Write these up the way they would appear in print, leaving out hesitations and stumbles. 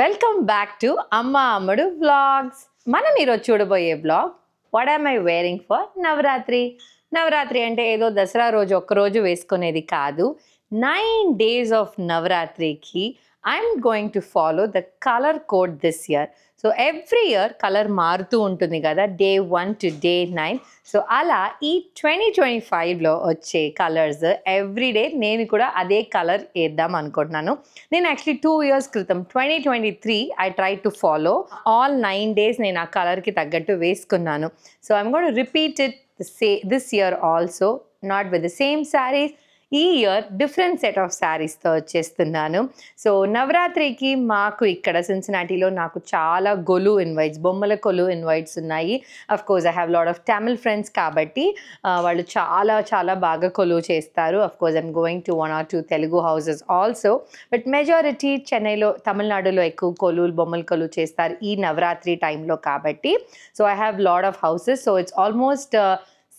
Welcome back to అమ్మ అమ్మడు vlogs. మనం ఈరోజు చూడబోయే vlog what am I wearing for Navratri. Navratri అంటే ఏదో దసరా రోజు ఒక్కరోజు వేసుకునేది కాదు. 9 days ఆఫ్ నవరాత్రికి I'm going to follow the colour code this year. So every year colour మారుతూ ఉంటుంది కదా, Day 1 to Day 9. సో అలా ఈ 2025లో వచ్చే కలర్స్ ఎవ్రీడే నేను కూడా అదే కలర్ వేద్దాం అనుకుంటున్నాను. నేను యాక్చువల్లీ 2 years క్రితం 2023 I try to follow all 9 days నేను ఆ కలర్కి తగ్గట్టు వేసుకున్నాను. So I'm going to repeat it this year also, not with the same saris. ఈ ఇయర్ డిఫరెంట్ సెట్ ఆఫ్ శారీస్తో వచ్చేస్తున్నాను. సో నవరాత్రికి మాకు ఇక్కడ సిన్సినాటీలో నాకు చాలా గొలు ఇన్వైట్స్, బొమ్మల కొలు ఇన్వైట్స్ ఉన్నాయి. Of course I have lot of Tamil friends కాబట్టి వాళ్ళు చాలా చాలా బాగా కొలు చేస్తారు. Of course I'm going to 1 or 2 Telugu houses also, but majority చెన్నైలో, తమిళనాడులో ఎక్కువ కొలు, బొమ్మల కొలు చేస్తారు ఈ నవరాత్రి టైంలో కాబట్టి. So I have lot of houses. So it's almost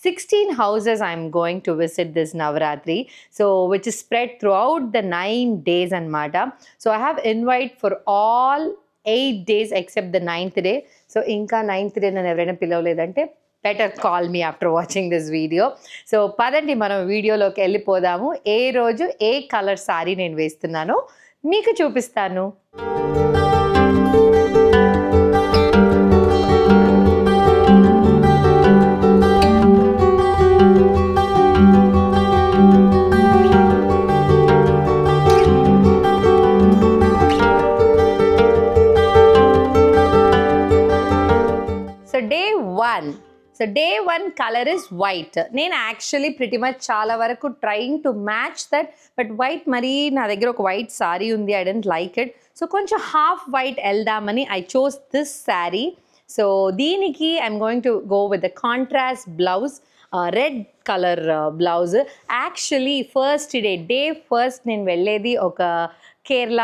16 houses I'm going to visit this Navaratri, so which is spread throughout the 9 days anamata. So I have invite for all 8 days except the 9th day. So inka 9th day nanu evaraina pilavaledante better call me after watching this video. So padandi manam video loki ellipodamu. ఏ రోజు ఏ colour sorry నేను వేస్తున్నానో మీకు చూపిస్తాను. So day 1 color is white. నేను actually pretty much చాలా వరకు trying to match that, but white మరీ నా దగ్గర ఒక వైట్ సారీ ఉంది, I don't like it. So కొంచెం హాఫ్ వైట్ వెళ్దామని I chose this sari. So దీనికి I'm going to go with the contrast blouse, red colour blouse. Actually day first నేను వెళ్ళేది ఒక కేరళ,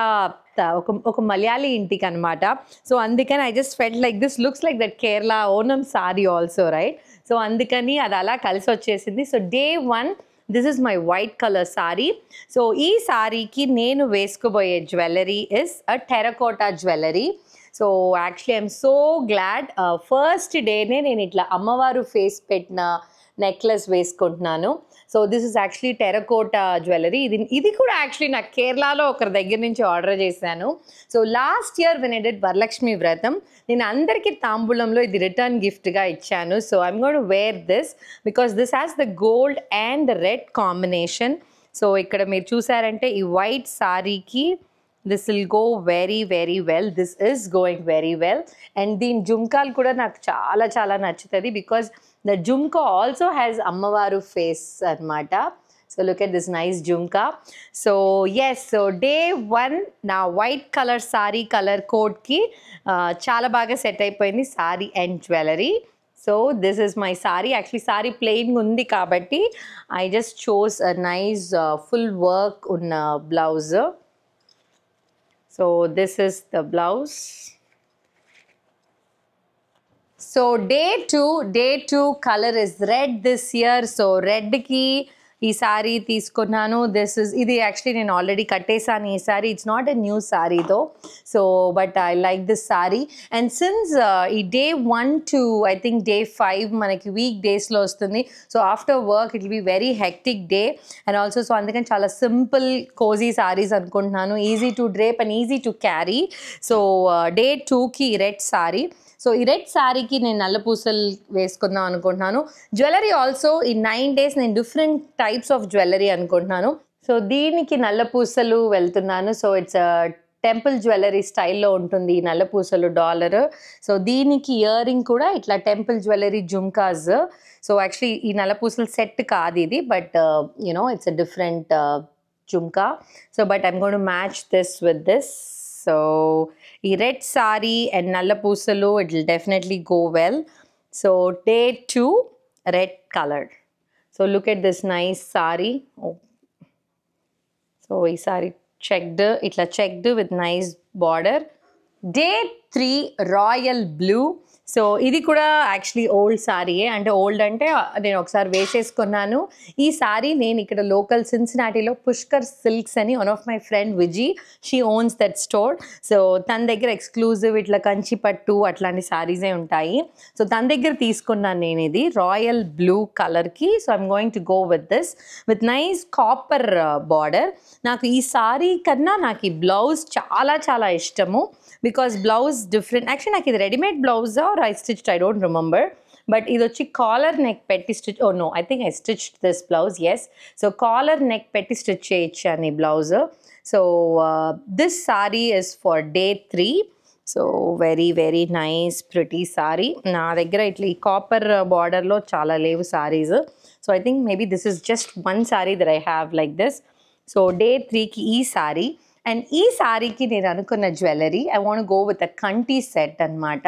ఒక మలయాళీ ఇంటికి అనమాట. సో అందుకని I just felt like this looks like that Kerala Onam sari also, right? So అందుకని అది అలా కలిసి వచ్చేసింది. So Day 1 this is my white colour sari. So ఈ సారీకి నేను వేసుకోబోయే jewellery is a terracotta jewellery. So actually I'm so glad, first డేనే నేను ఇట్లా అమ్మవారు ఫేస్ పెట్టిన నెక్లెస్ వేసుకుంటున్నాను. So this is actually terracotta jewellery. ఇది కూడా యాక్చువల్లీ నాకు కేరళలో ఒకరి దగ్గర నుంచి ఆర్డర్ చేశాను. So last year when I did Varalakshmi వ్రతం, నేను అందరికీ తాంబూలంలో ఇది రిటర్న్ గిఫ్ట్గా ఇచ్చాను. So I'm going to wear this because this has the gold and the red combination. So ఇక్కడ మీరు చూసారంటే ఈ వైట్ సారీకి this will go very very well. This is going very well. And దీని జుమ్కాలు కూడా నాకు చాలా చాలా నచ్చుతుంది because the jhumka also has అమ్మవారు ఫేస్ అన్నమాట. So look at this nice jhumka. So yes, so Day 1 నా వైట్ కలర్ సారీ కలర్ కోడ్కి చాలా బాగా సెట్ అయిపోయింది sari and jewellery. So this is my sari. Actually sari plain ఉంది కాబట్టి I just chose a nice full work ఉన్న blouse. So this is the blouse. So Day 2 colour is red this year. So రెడ్కి ఈ సారీ తీసుకున్నాను. ఇది యాక్చువల్లీ నేను already కట్టేసాను ఈ sari. It's not a new sorry though. So but I like this sari. And since ఈ Day 1 to I think Day 5 మనకి week డేస్లో వస్తుంది. So after work it will be very hectic day and also so అందుకని చాలా simple cosy saris అనుకుంటున్నాను, easy to drape and easy to carry. So Day 2కి red sorry. So ఈ red శారీకి నేను నల్ల పూసలు వేసుకుందాం అనుకుంటున్నాను. జ్యువెలరీ ఆల్సో ఈ 9 days నేను డిఫరెంట్ టైప్స్ ఆఫ్ జ్యువెలరీ అనుకుంటున్నాను. సో దీనికి నల్ల పూసలు వెళ్తున్నాను. సో ఇట్స్ టెంపుల్ జ్యువెలరీ స్టైల్లో ఉంటుంది ఈ నల్ల పూసలు డాలర్. సో దీనికి ఇయర్ రింగ్ కూడా ఇట్లా temple jewellery jhumkas. So actually ఈ నల్ల పూసలు సెట్ కాదు ఇది, but you know it's a different jhumka. So but I'm going to match this with this. So ఈ రెడ్ సారీ అండ్ నల్ల పూసలు it will definitely go well. So Day 2 red colour. So look at this nice sari. So ఈ sari checked with nice border. Day 3 royal blue. So ఇది కూడా actually old సారీయే, అంటే old అంటే నేను ఒకసారి వేసేసుకున్నాను. ఈ సారీ నేను ఇక్కడ లోకల్ సిన్సినాటీలో పుష్కర్ సిల్క్స్ అని one of my friend Viji, she owns that store. So తన దగ్గర ఎక్స్క్లూజివ్ ఇట్లా కంచి పట్టు అట్లాంటి సారీసే ఉంటాయి. సో తన దగ్గర తీసుకున్నాను నేను ఇది రాయల్ బ్లూ కలర్కి. So I'm going to go with this with nice copper border. నాకు ఈ సారీ కన్నా నాకు ఈ బ్లౌజ్ చాలా చాలా ఇష్టము, బికాస్ బ్లౌజ్ డిఫరెంట్. యాక్చువల్లీ నాకు ఇది readymade blouse or I stitched, I don't remember. But ఇది వచ్చి కాలర్ నెక్ పెట్టి stitch, oh no I think I stitched this blouse, yes. So collar neck పెట్టి స్టిచ్ చేయించాను ఈ blouse. So this sari is for day 3. So very very nice pretty sari. నా దగ్గర ఇట్లా ఈ కాపర్ బార్డర్లో చాలా లేవు saris. So I think maybe this is just one sari that I have like this. So day 3కి ఈ సారీ. అండ్ ఈ సారీకి నేను అనుకున్న jewellery I want go with a కంటి సెట్ అనమాట.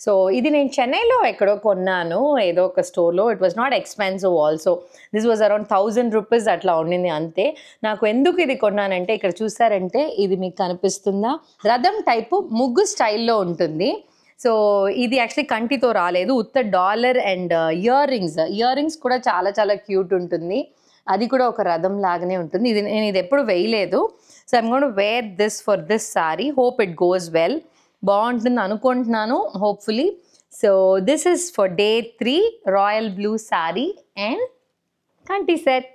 సో ఇది నేను చెన్నైలో ఎక్కడో కొన్నాను, ఏదో ఒక స్టోర్లో. It was not expensive also. This was around 1000 rupees అట్లా ఉండింది అంతే. నాకు ఎందుకు ఇది కొన్నానంటే, ఇక్కడ చూసారంటే ఇది మీకు కనిపిస్తుందా, రథం టైపు ముగ్గు స్టైల్లో ఉంటుంది. సో ఇది యాక్చువల్లీ కంటితో రాలేదు, ఉత్త డాలర్ అండ్ ఇయర్ రింగ్స్ కూడా చాలా చాలా క్యూట్ ఉంటుంది. అది కూడా ఒక రథం లాగానే ఉంటుంది. ఇది నేను ఇది ఎప్పుడు వేయలేదు. So I'm going to wear this for this sari. Hope it goes well. బాగుంటుంది అనుకుంటున్నాను, hopefully. So this is for day 3 royal blue sari and కంటి set.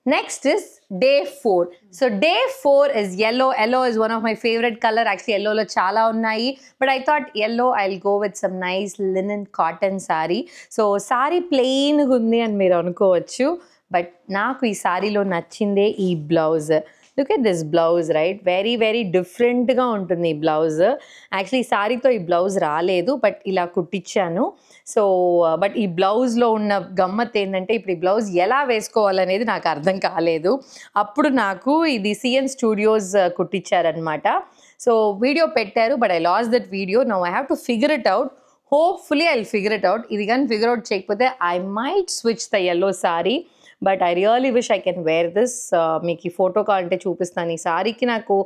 Next is day 4. So day 4 is yellow. Yellow is one of my favorite color. Actually yellow lo chala unnayi, but I thought yellow I'll go with some nice linen cotton saree. So saree plain gundi ani meer anukovachu, but naaku ee saree lo nachinde ee blouse. Look at this blouse, right? Very very different ga untundi ee blouse. Actually saree tho ee blouse raaledu, but ila kuttichanu. So but ఈ బ్లౌజ్లో ఉన్న గమ్మత్ ఏంటంటే, ఇప్పుడు ఈ blouse ఎలా వేసుకోవాలనేది నాకు అర్థం కాలేదు. అప్పుడు నాకు ఇది సిఎన్ స్టూడియోస్ కుట్టించారనమాట. సో వీడియో పెట్టారు, but I lost that video. Now I have to figure it out. Hopefully I will figure it out. ఇది కానీ ఫిగర్ అవుట్ చేయకపోతే I might switch the yellow sari. But I really wish I can wear this. మీకు ఈ photo కావాలంటే చూపిస్తాను. ఈ సారీకి నాకు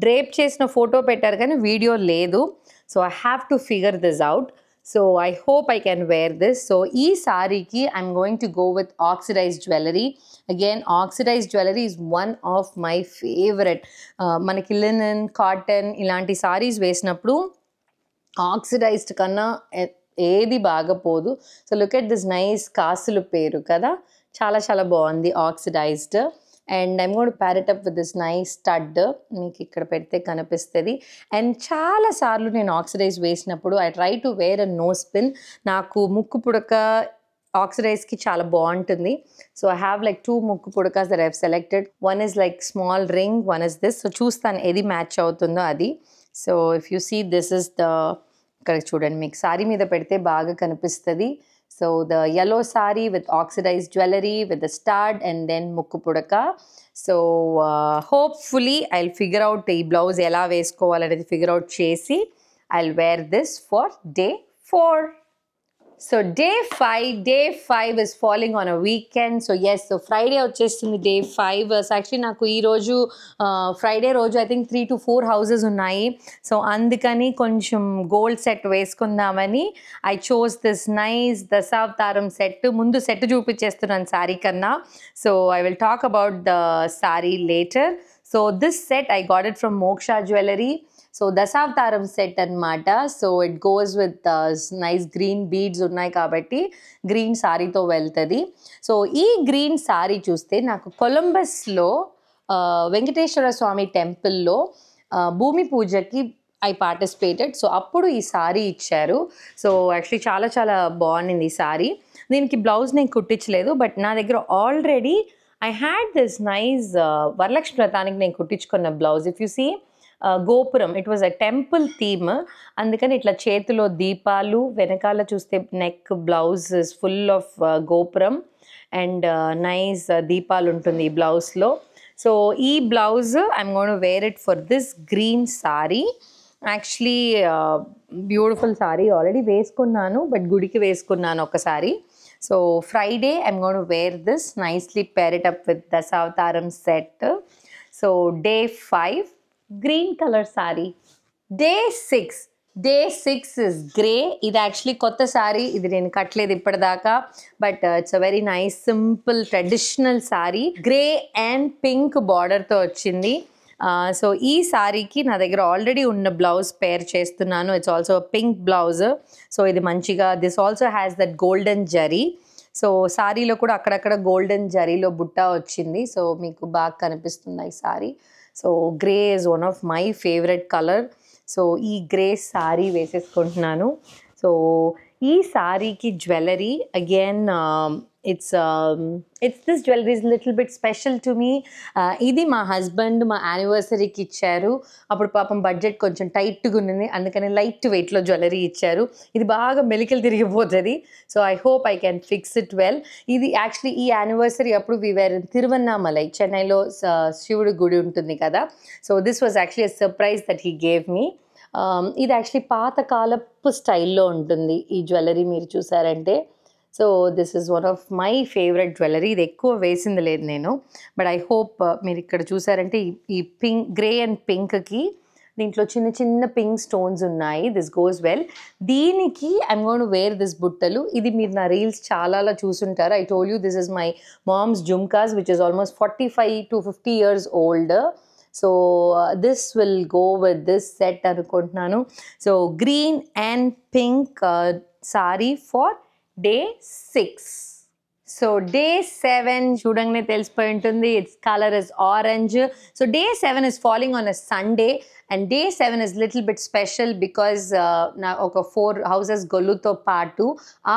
డ్రేప్ చేసిన ఫోటో పెట్టారు కానీ వీడియో లేదు. So I have to figure this out. So I hope I can wear this. So ee saree ki I'm going to go with oxidized jewelry. Again, oxidized jewelry is one of my favorite. Manaki linen, cotton ilanti sarees vesinapudu oxidized kanna ఏది బాగపోదు. So look at this nice కాసులు పేరు కదా, చాలా చాలా బాగుంది oxidised. And I'm going to pair it up with this nice stud. మీకు ఇక్కడ పెడితే కనిపిస్తుంది. అండ్ చాలాసార్లు నేను ఆక్సిడైజ్ వేసినప్పుడు I try to wear a nose pin. నాకు ముక్కు పుడక ఆక్సిడైజ్కి చాలా బాగుంటుంది. సో ఐ హ్యావ్ లైక్ 2 ముక్కు పుడకాస్ that I have selected. One is like small ring, one is this. So చూస్తాను ఏది మ్యాచ్ అవుతుందో అది. So if you see this is the, ఇక్కడ చూడండి మీకు సారీ మీద పెడితే బాగా కనిపిస్తుంది. So the yellow saree with oxidized jewelry with the stud and then mukku pudaka. So hopefully I'll figure out the blouse ela veskovalanedi figure out chesi I'll wear this for day 4. So day 5 is falling on a weekend. So yes, so Friday వచ్చేస్తుంది day 5. So actually నాకు ఈ రోజు Friday రోజు I think 3 to 4 houses ఉన్నాయి. So అందుకని కొంచెం gold set వేసుకుందామని I chose this nice దశావతారం సెట్. ముందు సెట్ చూపించేస్తున్నాను సారీ కన్నా. So I will talk about the saree later. So this set I got it from Moksha Jewelry. So దశావతారం set అనమాట. So it goes with nice green beads ఉన్నాయి కాబట్టి green సారీతో వెళ్తుంది. So ఈ గ్రీన్ సారీ చూస్తే నాకు కొలంబస్లో వెంకటేశ్వర స్వామి టెంపుల్లో భూమి పూజకి ఐ పార్టిసిపేటెడ్. సో అప్పుడు ఈ సారీ ఇచ్చారు. సో యాక్చువల్లీ చాలా చాలా బాగుంది ఈ సారీ. దీనికి బ్లౌజ్ నేను కుట్టించలేదు, బట్ నా దగ్గర already I had this nice Varalakshmi వ్రతానికి నేను కుట్టించుకున్న blouse. If you see gopuram, it was a temple theme. అందుకని ఇట్లా చేతిలో దీపాలు, వెనకాల చూస్తే neck blouse is full of gopuram and nice దీపాలు ఉంటుంది ఈ బ్లౌజ్లో. సో ఈ blouse I'm going to wear it for this green sari. Actually beautiful sari, already వేసుకున్నాను బట్ గుడికి వేసుకున్నాను ఒకసారి. So Friday I'm going to wear this, nicely pair it up with దశావతారం set. So day 5 green color saree. Day 6 day 6 is grey. ఇది actually కొత్త సారీ, ఇది నేను కట్టలేదు ఇప్పటిదాకా, but it's a very nice simple traditional sari. Grey and pink బార్డర్తో వచ్చింది. So ఈ సారీకి నా దగ్గర ఆల్రెడీ ఉన్న బ్లౌజ్ పేర్ చేస్తున్నాను. It's also pink blouse. So ఇది మంచిగా, this also has that golden zari. So సారీలో కూడా అక్కడక్కడ గోల్డెన్ జరీలో బుట్ట వచ్చింది. సో మీకు బాగా కనిపిస్తుంది ఈ sari. So grey is one of my favourite colour. So ఈ గ్రే సారీ వేసేసుకుంటున్నాను. సో ఈ సారీకి jewellery again it's this jewellery is little bit special to me. ఇది మా హస్బెండ్ మా యానివర్సరీకి ఇచ్చారు. అప్పుడు పాపం బడ్జెట్ కొంచెం టైట్గా ఉన్నది, అందుకని లైట్ వెయిట్లో జ్యువెలరీ ఇచ్చారు. ఇది బాగా మెలికలు తిరిగిపోతుంది. So I hope I can fix it well. ఇది యాక్చువల్లీ ఈ యానివర్సరీ అప్పుడు వి వేర్ ఇన్ తిరువన్నామలై, చెన్నైలో శివుడి గుడి ఉంటుంది కదా. So this was actually a surprise that he gave me. ఇది యాక్చువల్లీ పాతకాలపు స్టైల్లో ఉంటుంది ఈ జ్యువెలరీ, మీరు చూసారంటే. So this is one of my favourite jewellery. ఇది ఎక్కువ వేసింది లేదు నేను, బట్ ఐ హోప్ మీరు ఇక్కడ చూసారంటే ఈ పింక్, గ్రే అండ్ పింక్కి దీంట్లో చిన్న చిన్న పింక్ స్టోన్స్ ఉన్నాయి. This goes well. దీనికి I'm going to wear this బుట్టలు. ఇది మీరు నా రీల్స్ చాలా చూసుంటారు. I told you this is my mom's jhumkas which is almost 45 to 50 years old. So this will go with this set అనుకుంటున్నాను. So green and pink sari for day 6. So day 7 చూడంగానే తెలిసిపోయి ఉంటుంది. It's colour is orange. So day 7 is falling on a Sunday and day 7 is little bit special because నా ఒక 4 houses గొల్లుతో పాటు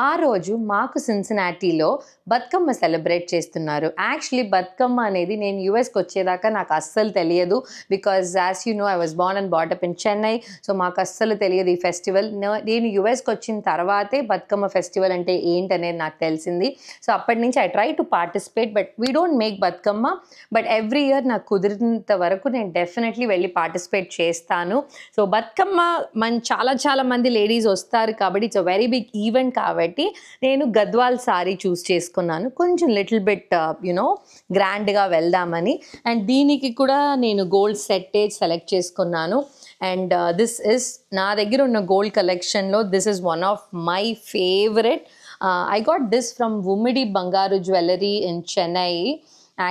ఆ రోజు మాకు సిన్సినాటీలో బతుకమ్మ సెలబ్రేట్ చేస్తున్నారు. యాక్చువల్లీ బతుకమ్మ అనేది నేను యూఎస్కి వచ్చేదాకా నాకు అస్సలు తెలియదు, because as you know I was born and brought up in Chennai. So మాకు అస్సలు తెలియదు ఈ ఫెస్టివల్. నేను యూఎస్కి వచ్చిన తర్వాతే బతుకమ్మ ఫెస్టివల్ అంటే ఏంటనేది నాకు తెలిసింది. సో అప్పటి నుంచి I try to participate, but we don't make Bathukamma. But every year నాకు కుదిరినంత వరకు నేను డెఫినెట్లీ వెళ్ళి పార్టిసిపేట్ చేస్తాను. సో బతుకమ్మ చాలా మంది లేడీస్ వస్తారు కాబట్టి it's a very big event. కాబట్టి నేను గద్వాల్ సారీ చూస్ చేసుకున్నాను, కొంచెం లిటిల్ బిట్ యునో గ్రాండ్గా వెళ్దామని. అండ్ దీనికి కూడా నేను గోల్డ్ సెట్టేజ్ సెలెక్ట్ చేసుకున్నాను. అండ్ దిస్ ఇస్ నా దగ్గర ఉన్న గోల్డ్ కలెక్షన్లో this is one of my favourite. I got this from Vumidi Bangaru Jewellery in Chennai.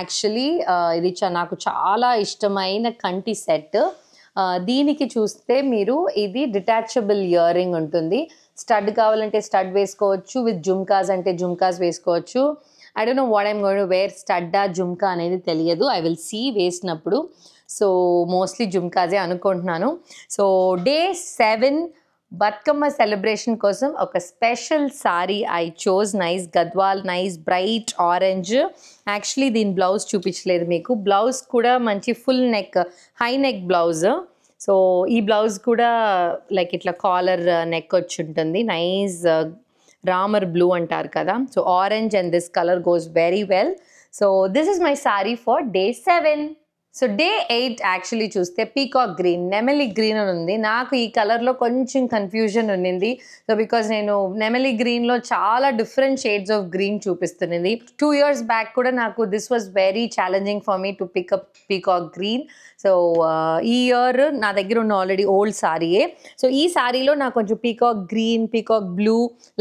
Actually, ఇది నాకు చాలా ఇష్టమైన కంటి సెట్. దీనికి చూస్తే మీరు ఇది డిటాచబుల్ ఇయర్ రింగ్ ఉంటుంది. స్టడ్ కావాలంటే స్టడ్ వేసుకోవచ్చు, విత్ జుమ్కాస్ అంటే జుమ్కాస్ వేసుకోవచ్చు. I don't know what I'm going to wear, స్టడ్డా జుమ్కా అనేది తెలియదు. ఐ విల్ సీ వేసినప్పుడు. సో మోస్ట్లీ జుమ్కాజే అనుకుంటున్నాను. సో డే 7 బతుకమ్మ సెలబ్రేషన్ కోసం ఒక special sari I chose. Nice Gadwal, nice bright orange. Actually దీని బ్లౌజ్ చూపించలేదు మీకు. బ్లౌజ్ కూడా మంచి full neck, high neck blouse. So ఈ బ్లౌజ్ కూడా లైక్ ఇట్లా కాలర్ నెక్ వచ్చి ఉంటుంది. నైస్ రామర్ బ్లూ అంటారు కదా. So orange and this colour goes very well. So this is my sorry for day 7. So day 8 actually చూస్తే పీకాక్ గ్రీన్, నెమలి green అని ఉంది. నాకు ఈ కలర్లో కొంచెం కన్ఫ్యూజన్ ఉన్నింది. సో బికాజ్ నేను నెమలి గ్రీన్లో చాలా డిఫరెంట్ షేడ్స్ ఆఫ్ గ్రీన్ చూపిస్తున్నది. 2 years బ్యాక్ కూడా నాకు this was very challenging for me to pick up peacock green. So ఈ ఇయర్ నా దగ్గర ఉన్న ఆల్రెడీ ఓల్డ్ సారీయే. సో ఈ సారీలో నాకు కొంచెం peacock green, peacock blue,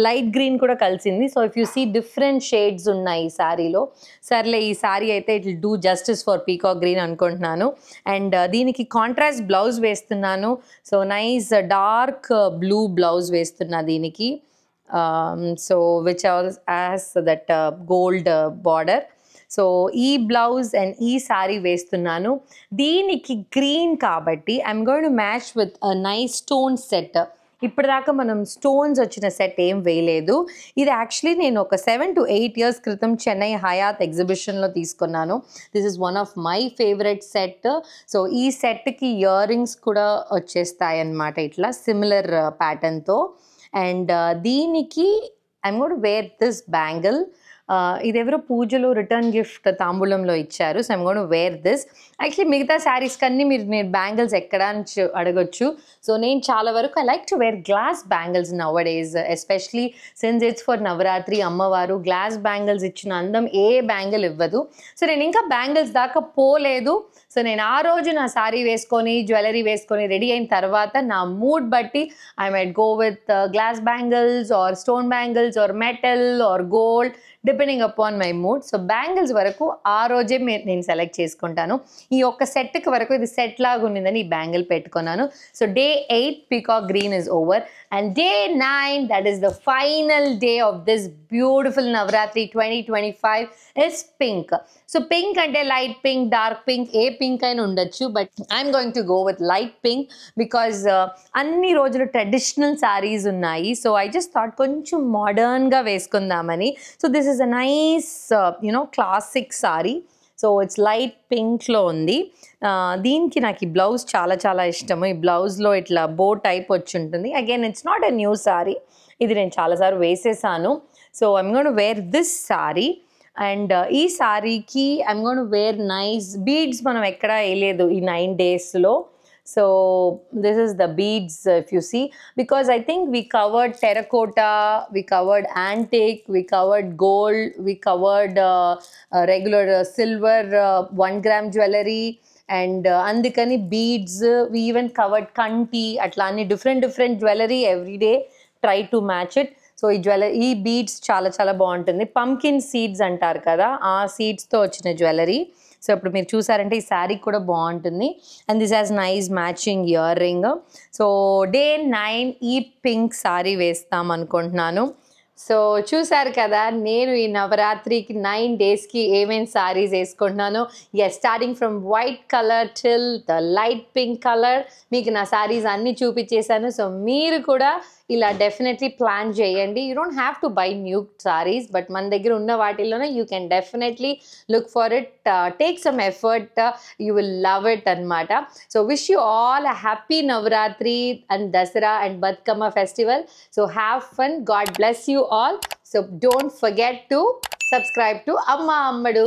light green కూడా కలిసింది. So if you see different shades ఉన్నాయి ఈ సారీలో. సర్లే ఈ సారీ అయితే it will do justice for peacock green అనుకుంటున్నాను. అండ్ దీనికి కాంట్రాస్ట్ బ్లౌజ్ వేస్తున్నాను. So nice dark blue blouse వేస్తున్నా దీనికి. So which as that gold border. So ఈ బ్లౌజ్ అండ్ ఈ సారీ వేస్తున్నాను. దీనికి గ్రీన్ కాబట్టి I'm going to match with a nice stone set. ఇప్పటిదాకా మనం స్టోన్స్ వచ్చిన సెట్ ఏం వేయలేదు. ఇది యాక్చువల్లీ నేను ఒక 7 to 8 years క్రితం చెన్నై హయాత్ ఎగ్జిబిషన్లో తీసుకున్నాను. This is one of my favourite set. So ఈ సెట్కి ఇయర్ రింగ్స్ కూడా వచ్చేస్తాయి అన్నమాట, ఇట్లా సిమిలర్ ప్యాటర్న్తో. అండ్ దీనికి I'm going to wear this bangle. ఇదెవరో పూజలో రిటర్న్ గిఫ్ట్ తాంబూలంలో ఇచ్చారు. So I'm gonna wear this. Actually మిగతా శారీస్ కన్నీ నేను బ్యాంగిల్స్ ఎక్కడ అని అడగొచ్చు. సో నేను చాలా వరకు I like to wear glass bangles nowadays, especially since it's for Navratri. అమ్మవారు గ్లాస్ బ్యాంగిల్స్ ఇచ్చిన అందం ఏ బ్యాంగిల్ ఇవ్వదు. సో నేను ఇంకా బ్యాంగిల్స్ దాకా పోలేదు. సో నేను ఆ రోజు నా సారీ వేసుకొని జ్యువెలరీ వేసుకొని రెడీ అయిన తర్వాత నా మూడ్ బట్టి I might go with glass bangles or stone bangles or metal or gold, depending upon my mood. So bangles వరకు ఆ రోజే నేను సెలెక్ట్ చేసుకుంటాను. ఈ ఒక్క సెట్కి వరకు ఇది సెట్ లాగా ఉన్నదని ఈ బ్యాంగిల్ పెట్టుకున్నాను. So day 8 peacock green is over and day 9 that is the final day of this beautiful Navratri 2025 is pink. So pink అంటే లైట్ పింక్, డార్క్ పింక్, ఏ పింక్ అయినా ఉండొచ్చు. But I'm going to go with light pink because అన్ని రోజులు traditional saris ఉన్నాయి. So I just thought కొంచెం మోడర్న్గా వేసుకుందామని. So this is a nice classic sari. So it's light పింక్లో ఉంది. దీనికి నాకు ఈ బ్లౌజ్ చాలా చాలా ఇష్టము. ఈ బ్లౌజ్లో ఇట్లా బో టైప్ వచ్చి ఉంటుంది. Again it's not a new sari, ఇది నేను చాలాసార్లు వేసేసాను. So I'm gonna wear this sari and ఈ సారీకి I'm gonna wear nice beads. మనం ఎక్కడ వేయలేదు ఈ 9 daysలో. So this is the beads if you see, because I think we covered terracotta, we covered antique, we covered gold, we covered regular silver 1 gram jewellery and అందుకని beads, we even covered కంటి, అట్లా అన్ని different jewellery everyday try to match it. So ఈ beads చాలా చాలా బాగుంటుంది. Pumpkin seeds అంటారు కదా, ఆ సీడ్స్తో వచ్చిన జ్యువెలరీ. సో ఇప్పుడు మీరు చూసారంటే ఈ శారీ కూడా బాగుంటుంది and this has nice matching ear ring. So day 9 ఈ పింక్ శారీ వేస్తాం అనుకుంటున్నాను. సో చూసారు కదా నేను ఈ నవరాత్రికి 9 daysకి ఏమేమి శారీస్ వేసుకుంటున్నాను. Starting from white colour till the light pink colour మీకు నా శారీస్ అన్నీ చూపించేశాను. సో మీరు కూడా ఇలా డెఫినెట్లీ ప్లాన్ చేయండి. You don't have to buy new saris, but మన దగ్గర ఉన్న వాటిల్లోనే you can definitely look for it, take some effort, you will love it అనమాట. So wish you all a happy Navratri and Dasara and Bathukamma festival. So have fun, God bless you all. So don't forget to subscribe to Amma Ammadu.